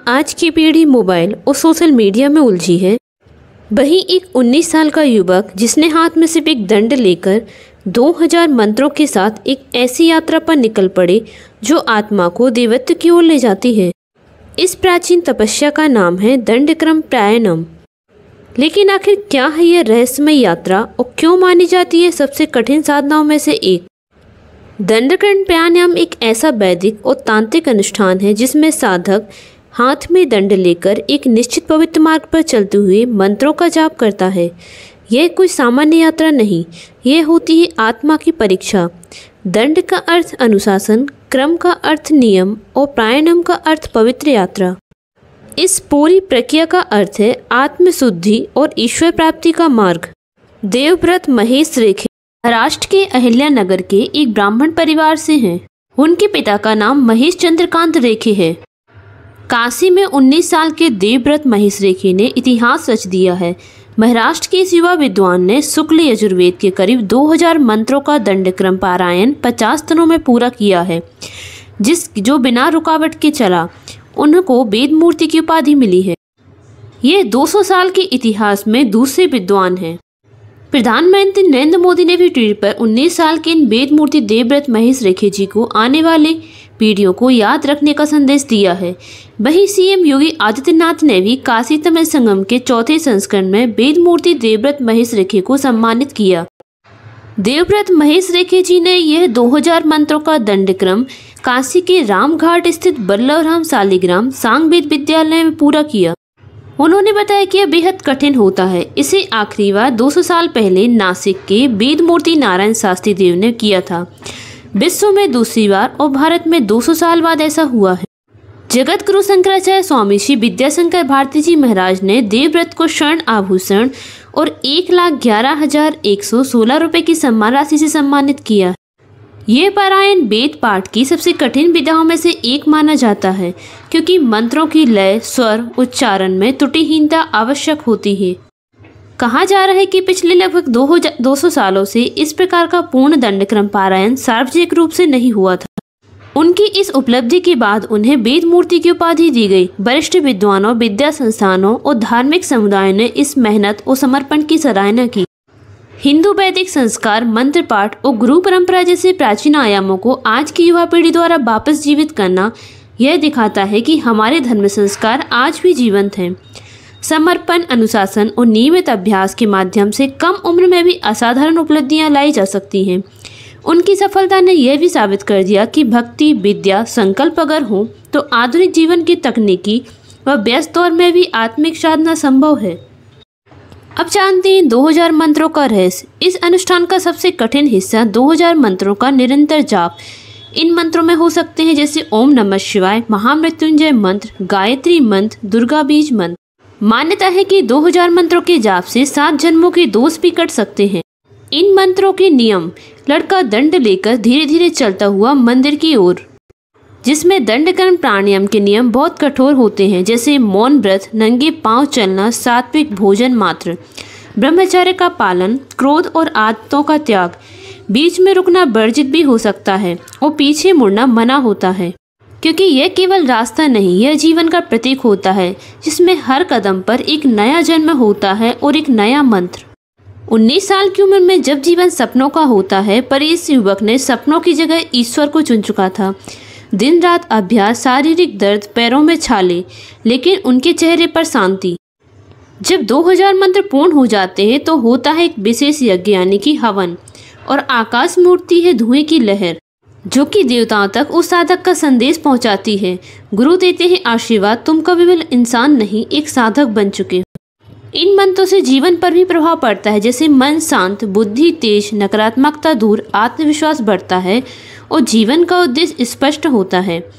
आज की पीढ़ी मोबाइल और सोशल मीडिया में उलझी है। वहीं एक 19 साल का युवक जिसने हाथ में सिर्फ एक दंड लेकर 2000 मंत्रों के साथ एक ऐसी यात्रा पर निकल पड़े जो आत्मा को देवत्व की ओर ले जाती है। इस प्राचीन तपस्या का नाम है दंडक्रम प्राणायाम। लेकिन आखिर क्या है यह रहस्यमय यात्रा और क्यों मानी जाती है सबसे कठिन साधनाओं में से एक? दंडक्रम प्राणायाम एक ऐसा वैदिक और तांत्रिक अनुष्ठान है जिसमें साधक हाथ में दंड लेकर एक निश्चित पवित्र मार्ग पर चलते हुए मंत्रों का जाप करता है। यह कोई सामान्य यात्रा नहीं, यह होती है आत्मा की परीक्षा। दंड का अर्थ अनुशासन, क्रम का अर्थ नियम और प्राणायाम का अर्थ पवित्र यात्रा। इस पूरी प्रक्रिया का अर्थ है आत्मशुद्धि और ईश्वर प्राप्ति का मार्ग। देवव्रत महेश रेखे महाराष्ट्र के अहिल्या नगर के एक ब्राह्मण परिवार से हैं। उनके पिता का नाम महेश चंद्रकांत रेखे है। काशी में 19 साल के देवव्रत महेश रेखे ने इतिहास रच दिया है। महाराष्ट्र के इस युवा विद्वान ने शुक्ल यजुर्वेद के करीब 2000 मंत्रों का दंडक्रम पारायण 50 दिनों में पूरा किया है, जो बिना रुकावट के चला। उनको वेद मूर्ति की उपाधि मिली है। ये 200 साल के इतिहास में दूसरे विद्वान हैं। प्रधानमंत्री नरेंद्र मोदी ने भी ट्वीट पर 19 साल के इन वेद मूर्ति देवव्रत महेश रेखे जी को आने वाले पीढ़ियों को याद रखने का संदेश दिया है। वहीं सीएम योगी आदित्यनाथ ने भी काशी तमिल संगम के चौथे संस्करण में वेद मूर्ति देवव्रत महेश रेखे को सम्मानित किया। देवव्रत महेश रेखे जी ने यह 2000 मंत्रों का दंडक्रम काशी के रामघाट स्थित बल्लभराम सालिग्राम सांगवेद विद्यालय में पूरा किया। उन्होंने बताया कि यह बेहद कठिन होता है। इसे आखिरी बार 200 साल पहले नासिक के वेद मूर्ति नारायण शास्त्री देव ने किया था। विश्व में दूसरी बार और भारत में 200 साल बाद ऐसा हुआ है। जगत गुरु शंकराचार्य स्वामी श्री विद्याशंकर भारती जी महाराज ने देवव्रत को स्वर्ण आभूषण और 1,11,116 रुपए की सम्मान राशि से सम्मानित किया। ये पारायण वेद पाठ की सबसे कठिन विधाओं में से एक माना जाता है, क्योंकि मंत्रों की लय, स्वर, उच्चारण में त्रुटिहीनता आवश्यक होती है। कहा जा रहा है कि पिछले लगभग 200 सालों से इस प्रकार का पूर्ण दंडक्रम पारायण सार्वजनिक रूप से नहीं हुआ था। उनकी इस उपलब्धि के बाद उन्हें वेद मूर्ति की उपाधि दी गई। वरिष्ठ विद्वानों, विद्या संस्थानों और धार्मिक समुदायों ने इस मेहनत और समर्पण की सराहना की। हिंदू वैदिक संस्कार, मंत्र पाठ और गुरु परंपरा जैसे प्राचीन आयामों को आज की युवा पीढ़ी द्वारा वापस जीवित करना यह दिखाता है कि हमारे धर्म संस्कार आज भी जीवंत हैं। समर्पण, अनुशासन और नियमित अभ्यास के माध्यम से कम उम्र में भी असाधारण उपलब्धियां लाई जा सकती हैं। उनकी सफलता ने यह भी साबित कर दिया कि भक्ति, विद्या, संकल्प अगर हो तो आधुनिक जीवन की तकनीकी व व्यस्त दौर में भी आत्मिक साधना संभव है। अब जानते हैं 2000 मंत्रों का रहस्य। इस अनुष्ठान का सबसे कठिन हिस्सा 2000 मंत्रों का निरंतर जाप। इन मंत्रों में हो सकते हैं जैसे ओम नमः शिवाय, महामृत्युंजय मंत्र, गायत्री मंत्र, दुर्गा बीज मंत्र। मान्यता है कि 2000 मंत्रों के जाप से 7 जन्मों के दोष भी कट सकते हैं। इन मंत्रों के नियम: लड़का दंड लेकर धीरे धीरे चलता हुआ मंदिर की ओर, जिसमें दंडक्रम प्राणायाम के नियम बहुत कठोर होते हैं, जैसे मौन व्रत, नंगे पांव चलना, सात्विक भोजन मात्र, ब्रह्मचर्य का पालन, क्रोध और आदतों का त्याग। बीच में रुकना वर्जित भी हो सकता है और पीछे मुड़ना मना होता है, क्योंकि यह केवल रास्ता नहीं, यह जीवन का प्रतीक होता है जिसमें हर कदम पर एक नया जन्म होता है और एक नया मंत्र। 19 साल की उम्र में जब जीवन सपनों का होता है, पर इस युवक ने सपनों की जगह ईश्वर को चुन चुका था। दिन रात अभ्यास, शारीरिक दर्द, पैरों में छाले, लेकिन उनके चेहरे पर शांति। जब 2000 मंत्र पूर्ण हो जाते हैं तो होता है एक विशेष यज्ञ यानी कि हवन, और आकाश में उठती है धुएं की लहर, जो कि देवताओं तक उस साधक का संदेश पहुंचाती है। गुरु देते हैं आशीर्वाद, तुम कभी इंसान नहीं, एक साधक बन चुके हो। इन मंत्रों से जीवन पर भी प्रभाव पड़ता है, जैसे मन शांत, बुद्धि तेज, नकारात्मकता दूर, आत्मविश्वास बढ़ता है और जीवन का उद्देश्य स्पष्ट होता है।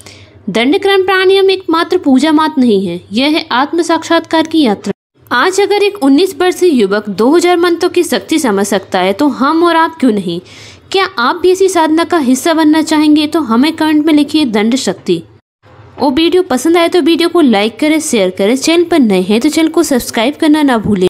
दंडक्रम प्राणायाम एक मात्र पूजा मात्र नहीं है, यह है आत्म साक्षात्कार की यात्रा। आज अगर एक 19 वर्षीय युवक 2000 मंत्रों की शक्ति समझ सकता है तो हम और आप क्यों नहीं? क्या आप भी इसी साधना का हिस्सा बनना चाहेंगे? तो हमें कमेंट में लिखिए दंड शक्ति। और वीडियो पसंद आए तो वीडियो को लाइक करें, शेयर करें। चैनल पर नए हैं तो चैनल को सब्सक्राइब करना ना भूलें।